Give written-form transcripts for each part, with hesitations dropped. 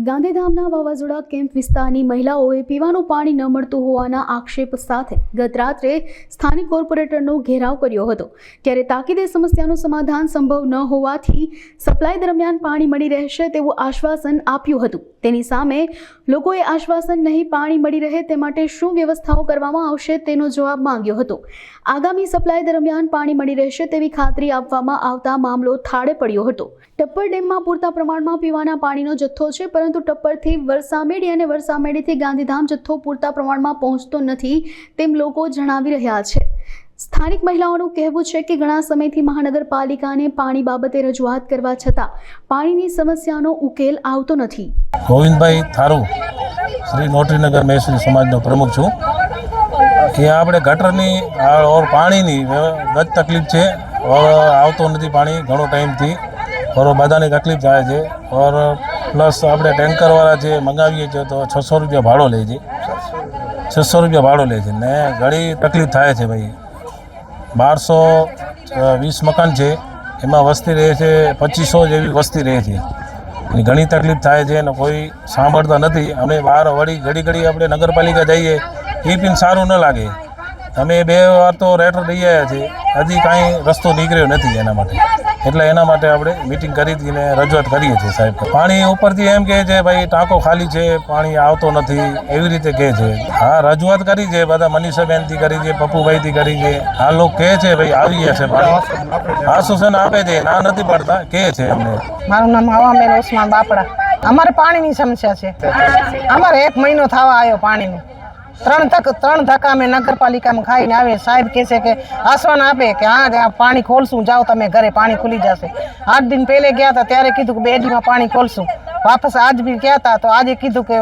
ગાંધીધામના વાવાઝોડા કેમ્પ વિસ્તારની મહિલાઓએ પીવાનું પાણી ન મળતું હોવાના આક્ષેપ સાથે ગત રાત્રે સ્થાનિક કોર્પોરેટરનો ઘેરાવ કર્યો હતો। ત્યારે તાકીદે સમસ્યાનું સમાધાન સંભવ ન હોવાથી સપ્લાય દરમિયાન પાણી મળી રહેશે તેવું આશ્વાસન આપ્યું હતું। તેની સામે લોકોએ આશ્વાસન નહીં, પાણી મળી રહે તે માટે શું વ્યવસ્થાઓ કરવામાં આવશે તેનો જવાબ માંગ્યો હતો। આગામી સપ્લાય દરમિયાન પાણી મળી રહેશે તેવી ખાતરી આપવામાં આવતા મામલો થાળે પડ્યો હતો। ટપ્પર ડેમમાં પૂરતા પ્રમાણમાં પીવાના પાણીનો જથ્થો છે, પરંતુ ટપ્પરથી વરસામેડી અને વરસામેડીથી ગાંધીધામ જથ્થો પૂરતા પ્રમાણમાં પહોંચતો નથી તેમ લોકો જણાવી રહ્યા છે। સ્થાનિક મહિલાઓનું કહેવું છે કે ઘણા સમયથી મહાનગરપાલિકાને પાણી બાબતે રજૂઆત કરવા છતાં પાણીની સમસ્યાનો ઉકેલ આવતો નથી। ગોવિંદભાઈ થાरू શ્રી નોટરીનગર મહેસૂલી સમાજનો પ્રમુખ છું। यहाँ આપણે ગટરની और પાણીની ગત તકલીફ છે और આવતો નથી પાણી ઘણો ટાઈમથી और બધાની તકલીફ થાય છે और પ્લસ આપણે ટેન્કરવાળા જે મંગાવીએ છીએ તો 600 રૂપિયા ભાડો લે છે, 600 રૂપિયા ભાડો લે છે ને ઘણી તકલીફ થાય છે ભાઈ। 1220 મકાન છે, એમાં વસ્તી રહે છે 2500 જેવી વસ્તી રહે છે અને ઘણી તકલીફ થાય છે અને કોઈ સાંભળતા નથી। અમે બહાર વળી ઘડી આપણે નગરપાલિકા જઈએ એ પણ સારું ન લાગે। અમે 2 વાર તો લેટર દઈ આવ્યા છે, હજી કાંઈ રસ્તો નીકળ્યો નથી એના માટે, એટલે એના માટે આપણે મિટિંગ કરી હતી ને રજૂઆત કરીએ છીએ સાહેબ। પાણી ઉપરથી એમ કહે છે ભાઈ ટાંકો ખાલી છે, પાણી આવતો નથી, એવી રીતે કહે છે। હા, રજૂઆત કરી છે, બધા મનીષાબેનથી કરી છે, પપ્પુભાઈથી કરી છે। આ લોકો કહે છે ભાઈ આવી ગયા છે પાણી, આશ્વાસન આપે છે, ના નથી પડતા કહે છે અમને। મારું નામ હવામેલ ઓસમાન બાપડા। અમારે પાણીની સમસ્યા છે। અમારે 1 મહિનો થવા આવ્યો પાણીનો। 3 ધક્કા અમે નગરપાલિકામાં ખાઈને આવે। સાહેબ કહે છે કે આશ્વાસન આપે કે હા પાણી ખોલશું, જાઓ તમે ઘરે, પાણી ખુલી જશે। 8 દિન પહેલે ગયા હતા ત્યારે કીધું કે 2 દીમાં પાણી ખોલશું। વાપસ આજ બી ગયા હતા તો આજે કીધું કે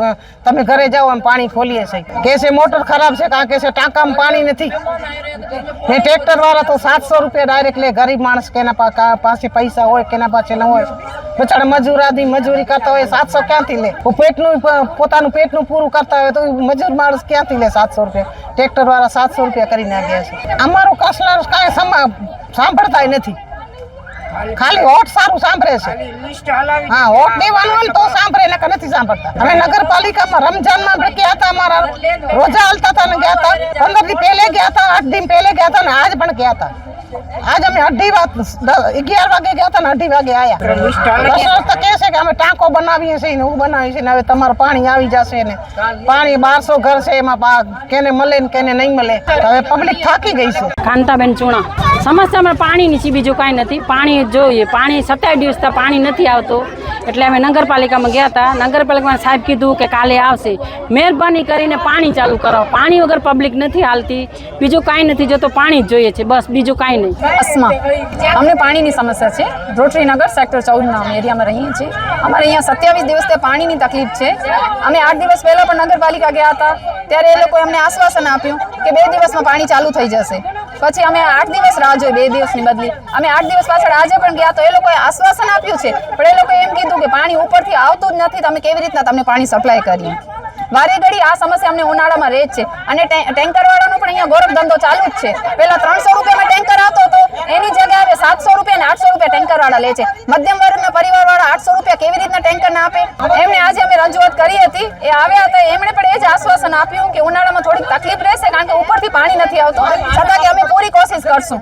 તમે ઘરે જાઓ, અમે પાણી ખોલીએ છીએ। કે છે મોટર ખરાબ છે, કારણ કે છે ટાંકામાં પાણી નથી ને ટ્રેક્ટર વાળા તો 700 રૂપિયા ડાયરેક્ટ લે। ગરીબ માણસ કેના પાસે પૈસા હોય કેના પાસે ન હોય, બચારા મજૂરાદી મજૂરી કરતા હોય, 700 ક્યાંથી લે? પોતાનું પેટનું પૂરું કરતા હોય તો મજૂર માણસ ક્યાંથી લે 700 રૂપિયા? ટ્રેક્ટર વાળા 700 રૂપિયા કરી નાખ્યા છે। અમારું કસલાર કાંઈ સાંભળતા નથી, ખાલી વોટ સારું સાંભળે છે। હા, વોટ દેવાનું હોય તો સાંભળે, ને નથી સાંભળતા। અમે નગરપાલિકામાં રમજાનમાં ગયા હતા, અમારા રોજા હાલતા હતા ને ગયા હતા। 15 દી પહેલે ગયા હતા, 8 દિન પહેલે ગયા હતા ને આજ પણ ગયા હતા। આજ અમે 11 વાગે ગયા હતા ને 2:30 વાગે આવ્યા। તો કહે છે કે અમે ટાંકો બનાવીએ છીએ ને હું બનાવીએ છીએ ને હવે તમારું પાણી આવી જશે ને પાણી 1200 ઘર છે, એમાં કેને મળે ને કેને નહીં મળે। હવે પબ્લિક થાકી ગઈ છે। કાંતાબેન ચૂણા, સમસ્યામાં પાણીની છે, બીજું કાંઈ નથી। પાણી જોઈએ, પાણી 27 દિવસથી પાણી નથી આવતો, એટલે અમે નગરપાલિકામાં ગયા હતા। નગરપાલિકામાં સાહેબ કીધું કે કાલે આવશે, મહેરબાની કરીને પાણી ચાલુ કરાવો। પાણી વગર પબ્લિક નથી હાલતી, બીજું કાંઈ નથી જોતો, પાણી જ જોઈએ છે બસ, બીજું કાંઈ નહીં। અસ્મા, અમને પાણીની સમસ્યા છે। રોટરીનગર સેક્ટર 14 ના એરિયામાં રહીએ છીએ। અમારે અહીંયા 27 દિવસથી પાણીની તકલીફ છે। અમે 8 દિવસ પહેલાં પણ નગરપાલિકા ગયા હતા, ત્યારે એ લોકોએ અમને આશ્વાસન આપ્યું કે 2 દિવસમાં પાણી ચાલુ થઈ જશે। પછી અમે 8 દિવસ રાહ જોઈ, 2 દિવસની બદલી અમે 8 દિવસ પાછળ આજે પણ ગયા તો એ લોકોએ આશ્વાસન આપ્યું છે, પણ એ લોકોએ એમ કીધું કે પાણી ઉપરથી આવતું જ નથી, તમે કેવી રીતના તમને પાણી સપ્લાય કરીએ। વારે ઘડી આ સમસ્યા અમને ઉનાળામાં રહે જ છે અને ટેન્કરવાળાનો પણ અહીંયા ગોરખ ધંધો ચાલુ જ છે। પહેલાં 300 રૂપિયામાં ટેન્કર આવતો હતો, એની જગ્યાએ 700 રૂપિયા અને 800 રૂપિયા ટેન્કરવાળા લે છે। મધ્યમ વર્ગના પરિવારવાળા 800 રૂપિયા કેવી રીતના ટેન્કર ના આપે? એમને આજે અમે રજૂઆત કરી હતી, એ આવ્યા હતા, એમણે પણ એ જ આશ્વાસન આપ્યું કે ઉનાળામાં થોડીક તકલીફ રહેશે કારણ કે ઉપરથી પાણી નથી આવતું, છતાં કે અમે પૂરી કોશિશ કરશું।